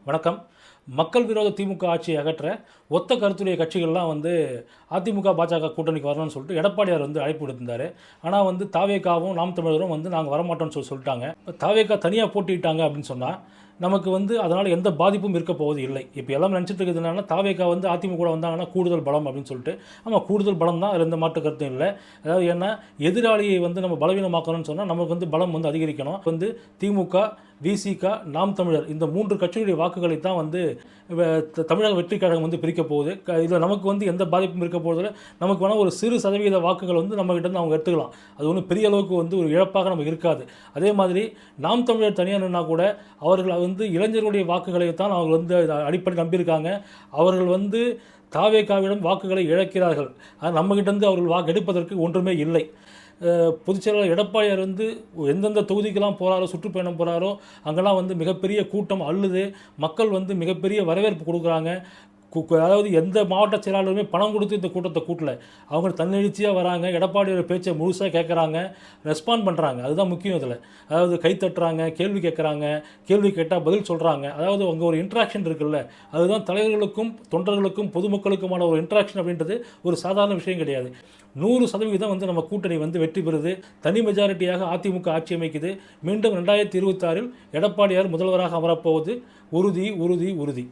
வணக்கம். மக்கள் விரோத திமுக ஆட்சியை அகற்ற ஒத்த கருத்துடைய கட்சிகள்லாம் அதிமுக, பாஜக கூட்டணிக்கு வரணும்னு சொல்லிட்டு எடப்பாடியார் அழைப்பு விடுத்திருந்தாரு. ஆனால் தாவேகாவும் நாம் தமிழரும் நாங்கள் வரமாட்டோம்னு சொல்லிட்டாங்க. தாவேகா தனியாக போட்டிட்டாங்க அப்படின்னு சொன்னால் நமக்கு அதனால் எந்த பாதிப்பும் இருக்க போவது இல்லை. இப்போ எல்லாம் நினச்சிட்டு இருக்குது என்னன்னா, தாவேகா அதிமுக கூட வந்தாங்கன்னா கூடுதல் பலம் அப்படின்னு சொல்லிட்டு. ஆமாம், கூடுதல் பலம் தான், அதில் எந்த மாற்று கருத்தும் இல்லை. அதாவது ஏன்னா எதிராளியை நம்ம பலவீனமாக்கணும்னு சொன்னால் நமக்கு பலம் அதிகரிக்கணும். திமுக, விசிக, நாம் தமிழர் இந்த 3 கட்சிகளுடைய வாக்குகளை தான் தமிழக வெற்றி கழகம் பிரிக்க போகுது. இதில் நமக்கு எந்த பாதிப்பும் இருக்க போவதில்லை. நமக்கு வேணால் ஒரு சிறு சதவீத வாக்குகள் நம்மகிட்ட இருந்து அவங்க எடுத்துக்கலாம். அது ஒன்றும் பெரிய அளவுக்கு ஒரு இழப்பாக நமக்கு இருக்காது. அதே மாதிரி நாம் தமிழர் தனியாக நின்னா கூட அவர்கள் இளைஞர்களுடைய வாக்குகளை தான் அவங்க அடிப்படை நம்பியிருக்காங்க. அவர்கள் தாவேகாவிடம் வாக்குகளை இழக்கிறார்கள். நம்மகிட்ட அவர்கள் வாக்கு எடுப்பதற்கு ஒன்றுமே இல்லை. பொதுச்செயலாளர் எடப்பாடியார் எந்தெந்த தொகுதிக்கெல்லாம் போகிறாரோ, சுற்றுப்பயணம் போகிறாரோ, அங்கெல்லாம் மிகப்பெரிய கூட்டம் அள்ளுது. மக்கள் மிகப்பெரிய வரவேற்பு கொடுக்குறாங்க. அதாவது எந்த மாவட்ட செயலாளருமே பணம் கொடுத்து இந்த கூட்டத்தை கூட்டல. அவங்க தன்னெழுச்சியாக வராங்க, எடப்பாடியோட பேச்சை முழுசாக கேட்குறாங்க, ரெஸ்பாண்ட் பண்ணுறாங்க. அதுதான் முக்கியம். இதில் அதாவது கை தட்டுறாங்க, கேள்வி கேட்குறாங்க, கேள்வி கேட்டால் பதில் சொல்கிறாங்க. அதாவது அங்கே ஒரு இன்ட்ராக்ஷன் இருக்குல்ல, அதுதான் தலைவர்களுக்கும் தொண்டர்களுக்கும் பொதுமக்களுக்குமான ஒரு இன்ட்ராக்ஷன் அப்படின்றது ஒரு சாதாரண விஷயம் கிடையாது. 100% நம்ம கூட்டணி வெற்றி பெறுது. தனி மெஜாரிட்டியாக அதிமுக ஆட்சி அமைக்குது. மீண்டும் 2026 எடப்பாடியார் முதல்வராக அமரப்போவது உறுதி உறுதி உறுதி.